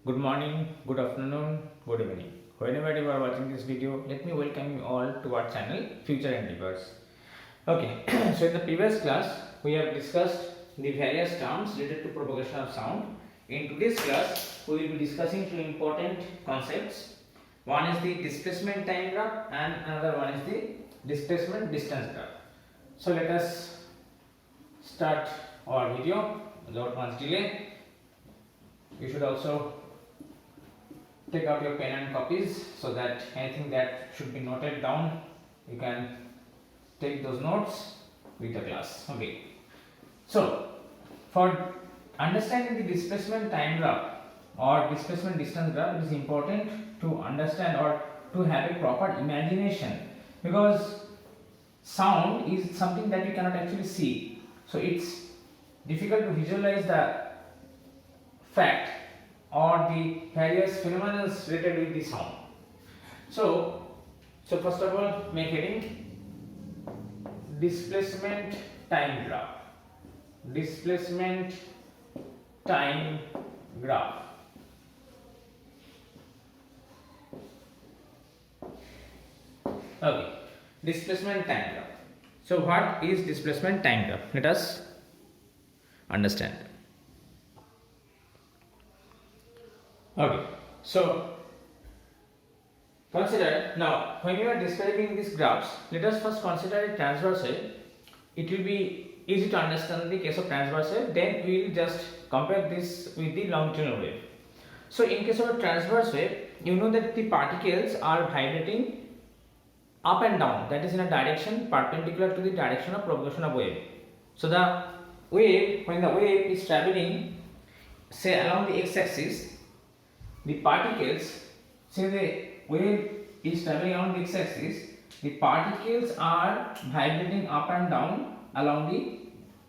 Good morning, good afternoon, good evening. Whenever you are watching this video, let me welcome you all to our channel Future Endeavors. Okay, so in the previous class, we have discussed the various terms related to propagation of sound. In today's class, we will be discussing two important concepts. One is the displacement time graph and another one is the displacement distance graph. So let us start our video without much delay. You should also take out your pen and copies so that anything that should be noted down, you can take those notes with the class. Okay. So, for understanding the displacement time graph or displacement distance graph, it is important to understand or to have a proper imagination, because sound is something that you cannot actually see. So, it's difficult to visualize the fact or the various phenomena related with the sound. So first of all, make heading displacement time graph. Displacement time graph. Okay, displacement time graph. So what is displacement time graph? Let us understand. Okay, so consider now when you are describing these graphs, let us first consider a transverse wave. It will be easy to understand the case of transverse wave, then we will just compare this with the longitudinal wave. So in case of a transverse wave, you know that the particles are vibrating up and down, that is in a direction perpendicular to the direction of propagation of wave. So the wave, when the wave is traveling say along the x-axis, the particles, say the wave is traveling along the x-axis, the particles are vibrating up and down along the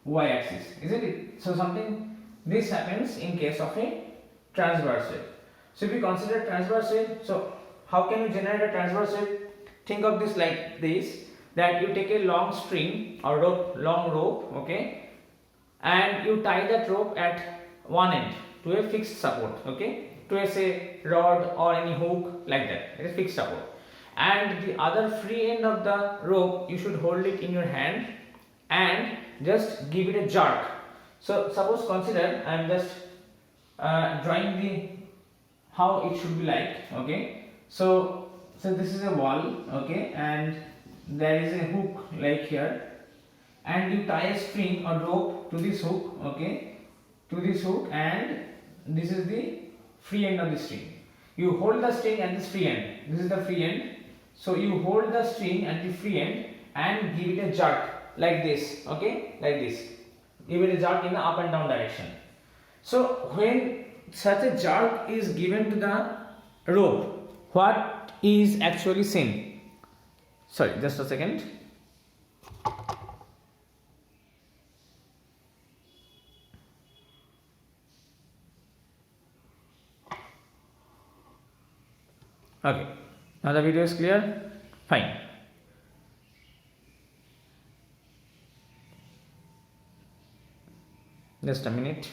y-axis, isn't it? So something this happens in case of a transverse wave. So if we consider transverse wave, so how can you generate a transverse wave? Think of this like this, that you take a long string or long rope, okay, and you tie that rope at one end to a fixed support, okay, to a say rod or any hook like that. It is fixed support, and the other free end of the rope you should hold it in your hand and just give it a jerk. So suppose consider I am just drawing the how it should be like, okay. So this is a wall, okay, and there is a hook like here, and you tie a string or rope to this hook, okay, to this hook, and this is the free end of the string. You hold the string at this free end. This is the free end. So you hold the string at the free end and give it a jerk like this, okay, like this. Give it a jerk in the up and down direction. So when such a jerk is given to the rope, what is actually seen? Sorry, just a second. Okay, now the video is clear? Fine. Just a minute.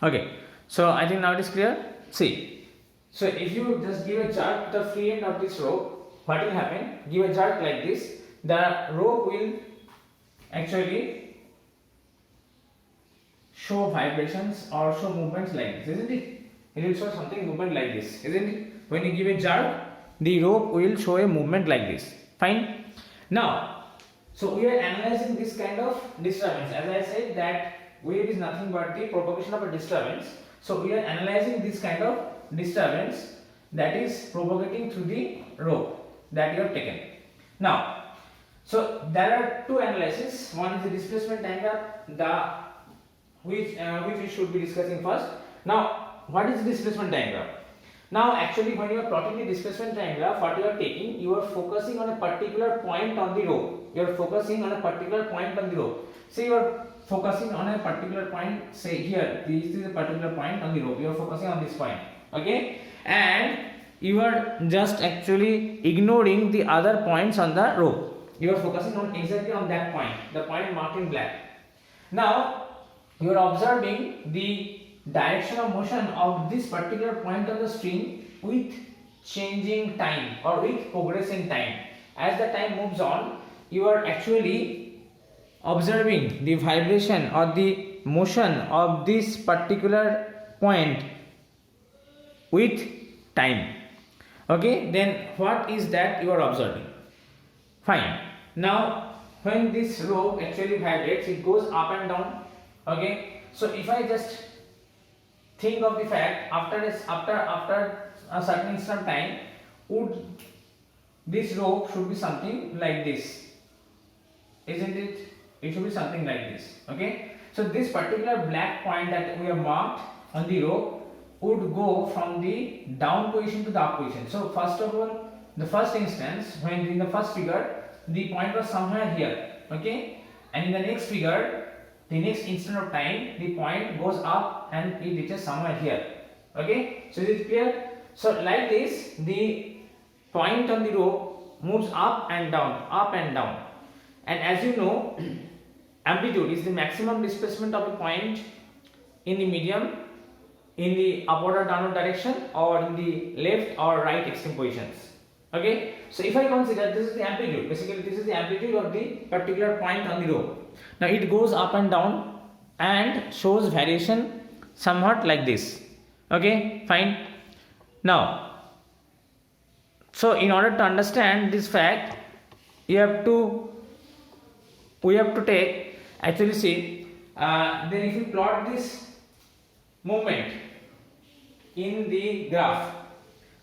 Okay, so I think now it is clear. See, so if you just give a jerk to the free end of this rope, what will happen? Give a jerk like this, the rope will actually show vibrations or show movements like this, isn't it? It will show something movement like this, isn't it? When you give a jerk, the rope will show a movement like this. Fine. Now, so we are analyzing this kind of disturbance. As I said that wave is nothing but the propagation of a disturbance. So we are analyzing this kind of disturbance that is propagating through the rope that you have taken. Now, so there are two analyses. One is the displacement time graph, which we should be discussing first. Now, what is displacement time graph? Now actually when you are plotting the displacement time graph, what you are taking, you are focusing on a particular point on the rope. You are focusing on a particular point on the rope. Say you are focusing on a particular point, say here, this is a particular point on the rope. You are focusing on this point, okay, and you are just actually ignoring the other points on the rope. You are focusing on exactly on that point, the point marked in black. Now you are observing the direction of motion of this particular point on the string with changing time or with progress in time. As the time moves on, you are actually observing the vibration or the motion of this particular point with time. Okay, then what is that you are observing? Fine. Now when this rope actually vibrates, it goes up and down. Okay, so if I just think of the fact, after a certain instant time, would this rope should be something like this, isn't it? It should be something like this. Okay, so this particular black point that we have marked on the rope would go from the down position to the up position. So first of all, the first instance, when in the first figure the point was somewhere here, okay, and in the next figure, the next instant of time, the point goes up and it reaches somewhere here. Okay, so is it clear? So like this, the point on the rope moves up and down, up and down. And as you know, amplitude is the maximum displacement of a point in the medium, in the upward or downward direction, or in the left or right extreme positions. Okay, so if I consider this is the amplitude, basically this is the amplitude of the particular point on the rope. Now it goes up and down and shows variation somewhat like this. Okay, fine. Now, so in order to understand this fact, we have to take, actually see, then if you plot this movement in the graph,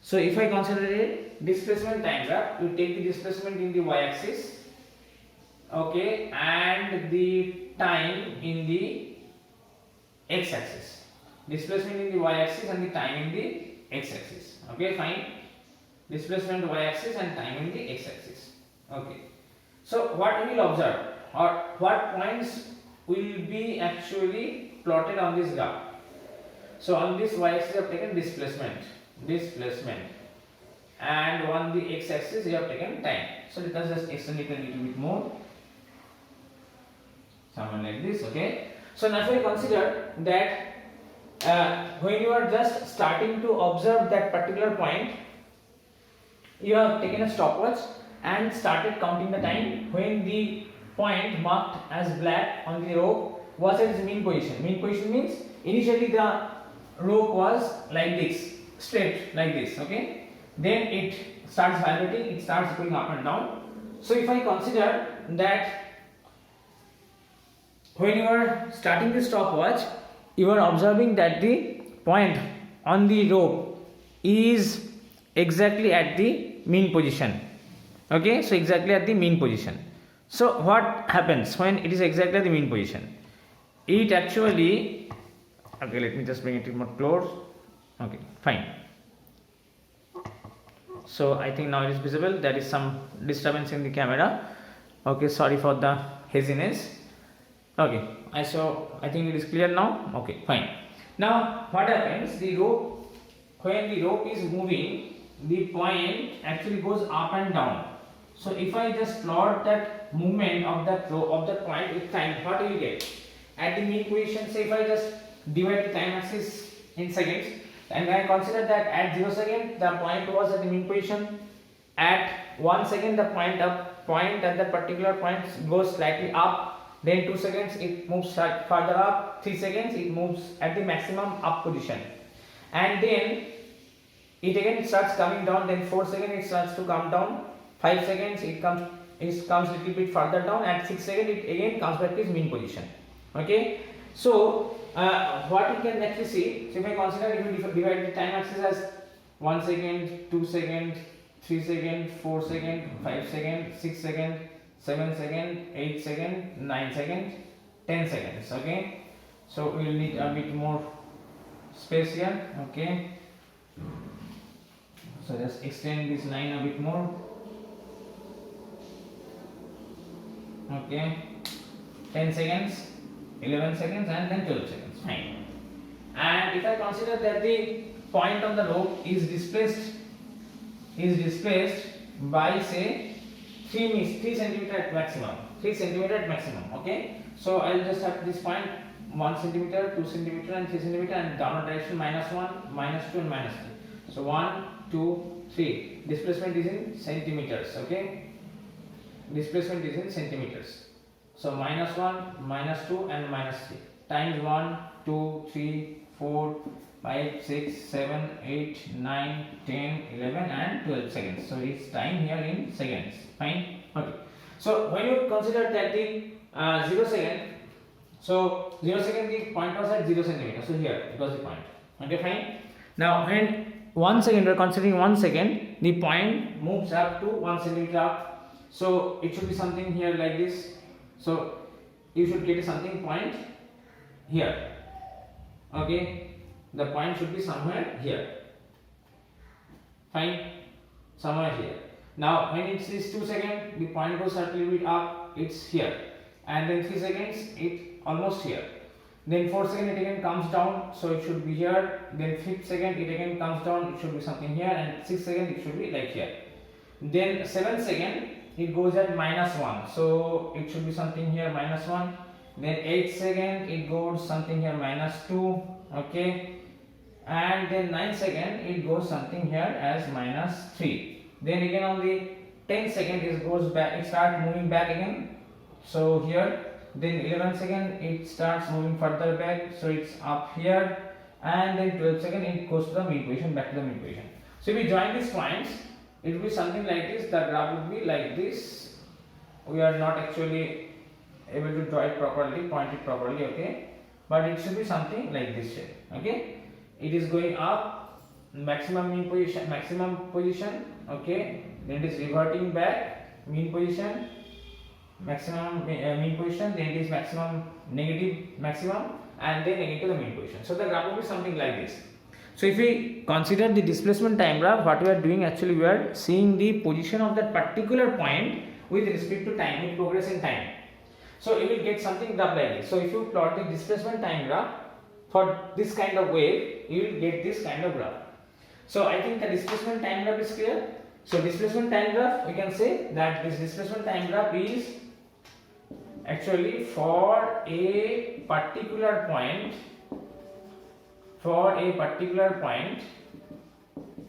so if I consider a displacement time graph, you take the displacement in the y-axis, okay, and the time in the x-axis. Displacement in the y-axis and the time in the x-axis. Okay, fine. Displacement y-axis and time in the x-axis. Okay. So what we will observe, or what points will be actually plotted on this graph? So on this y-axis you have taken displacement, and on the x-axis you have taken time. So let us just extend it a little bit more, something like this. Okay, so now if we consider that when you are just starting to observe that particular point, you have taken a stopwatch and started counting the time when the point marked as black on the rope was at its mean position. Mean position means initially the rope was like this, straight like this. Okay, then it starts vibrating, it starts going up and down. So if I consider that when you are starting the stopwatch, you are observing that the point on the rope is exactly at the mean position. Okay, so exactly at the mean position. So what happens when it is exactly at the mean position? It actually, okay, let me just bring it more close. Okay, fine. So I think now it is visible. There is some disturbance in the camera. Okay, sorry for the haziness. Okay, I think it is clear now. Okay, fine. Now what happens? The rope, when the rope is moving, the point actually goes up and down. So if I just plot that movement of that rope, of that point with time, what will you get? At the mean position, say if I just divide the time axis in seconds, and when I consider that at 0 second the point was at the mean position, at 1 second the point at that particular point goes slightly up, then 2 seconds it moves further up, 3 seconds it moves at the maximum up position, and then it again starts coming down, then 4 seconds it starts to come down, 5 seconds it comes little bit further down, at 6 seconds it again comes back to its mean position. Okay, so what we can actually see, so if I consider, if we divide the time axis as 1 second, 2 second, 3 second, 4 second, 5 second, 6 second, 7 second, 8 second, 9 second, 10 seconds. Okay, so we will need a bit more space here. Okay, so just extend this line a bit more. Okay, 10 seconds, 11 seconds, and then 12 seconds. Fine. And if I consider that the point on the rope is displaced by say 3 centimeter at maximum. Okay, so I will just have this point 1 centimeter, 2 centimeter, and 3 centimeter, and downward direction -1, -2, and -3. So 1, 2, 3. Displacement is in centimeters. Okay. Displacement is in centimeters. So -1, -2, and -3 times 1, 2, 3, 4, 5, 6, 7, 8, 9, 10, 11, and 12 seconds. So it's time here in seconds. Fine. Okay. So when you consider that the 0 second, so 0 second the point was at 0 centimeter. So here it was the point. Okay, fine. Now when 1 second, we are considering 1 second, the point moves up to 1 centimeter up. So it should be something here like this. So you should get something point here. Okay, the point should be somewhere here. Fine, somewhere here. Now when it is 2 seconds, the point goes a little bit up, it's here, and then 3 seconds it almost here. Then 4 seconds it again comes down, so it should be here. Then 5th second it again comes down, it should be something here, and 6th second it should be like here. Then 7th second it goes at -1, so it should be something here -1. Then 8th second it goes something here -2, okay, and then 9th second it goes something here as -3. Then again on the 10th second it goes back, it starts moving back again, so here. Then 11th second it starts moving further back, so it's up here, and then 12th second it goes to the mean position, back to the mean position. So if we join these points, it will be something like this. The graph would be like this. We are not actually able to draw it properly, point it properly, okay, but it should be something like this shape. Okay, it is going up, maximum mean position, okay, then it is reverting back, mean position, maximum mean position, then it is maximum, negative maximum, and then again to the mean position. So the graph will be something like this. So if we consider the displacement time graph, what we are doing actually, we are seeing the position of that particular point with respect to time, with progress in time. So you will get something graph like this. So if you plot the displacement time graph for this kind of wave, you will get this kind of graph. So I think the displacement time graph is clear. So displacement time graph, we can say that this displacement time graph is actually for a particular point,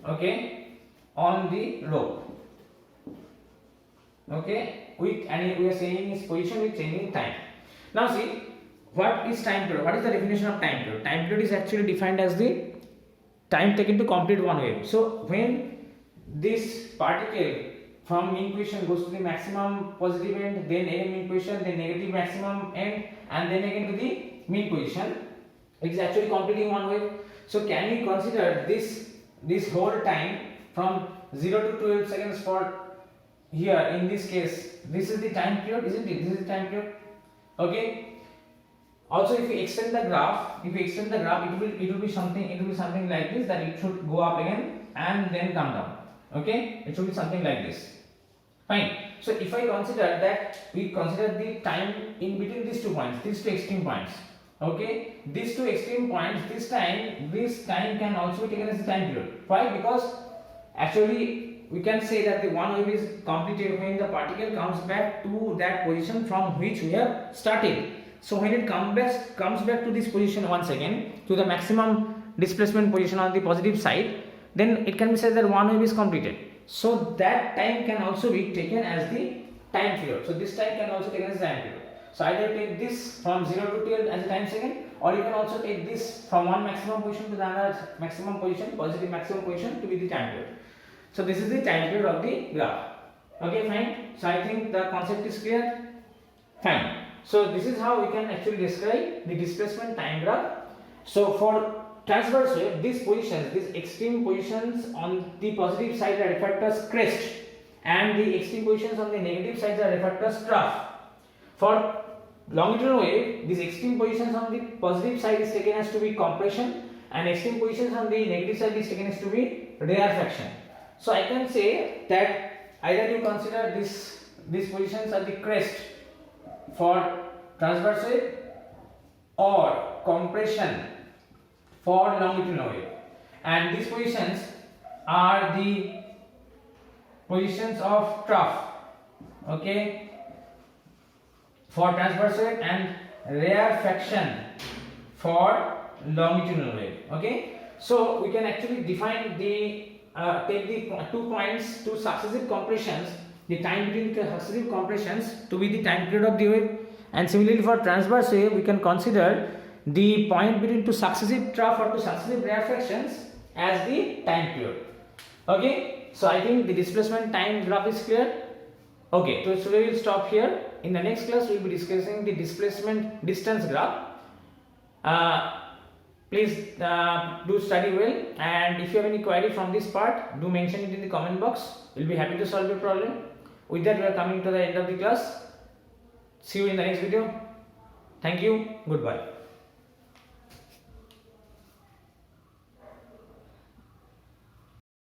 okay, on the rope, okay, with, and we are saying its position with changing time. Now see, what is time period? What is the definition of time period? Time period is actually defined as the time taken to complete one wave. So when this particle from mean position goes to the maximum positive end, then again mean position, then negative maximum end, and then again to the mean position, it is actually completing one wave. So can we consider this whole time from 0 to 12 seconds for here, in this case, this is the time period, isn't it? This is the time period. Okay. Also, if we extend the graph, it will be something like this, that it should go up again and then come down. Okay, it should be something like this. Fine. So if I consider that, we consider the time in between these 2 points, these 2 extreme points. Okay, these 2 extreme points, this time can also be taken as the time period. Why? Because actually we can say that the one wave is completed when the particle comes back to that position from which we have started. So when it comes back to this position once again, to the maximum displacement position on the positive side, then it can be said that one wave is completed. So that time can also be taken as the time period. So this time can also be taken as time period. So either take this from 0 to 12 as a time second, or you can also take this from one maximum position to the another maximum position, positive maximum position, to be the time period. So this is the time period of the graph. Okay, fine. So I think the concept is clear. Fine. So this is how we can actually describe the displacement time graph. So for transverse wave, these positions, these extreme positions on the positive side are referred to as crest, and the extreme positions on the negative sides are referred to as trough. For longitudinal wave, these extreme positions on the positive side is taken as to be compression, and extreme positions on the negative side is taken as to be rarefaction. So I can say that either you consider these positions are the crest for transverse wave, or compression for longitudinal wave, and these positions are the positions of trough, okay, for transverse wave, and rarefaction for longitudinal wave. Okay, so we can actually define the take the 2 points, 2 successive compressions, the time between the successive compressions to be the time period of the wave, and similarly for transverse wave we can consider the point between 2 successive trough or 2 successive rarefactions as the time period. Okay, so I think the displacement time graph is clear. Okay, so today we will stop here. In the next class we will be discussing the displacement distance graph. Please do study well, and if you have any query from this part, do mention it in the comment box. We'll be happy to solve your problem. With that, we are coming to the end of the class. See you in the next video. Thank you. Goodbye.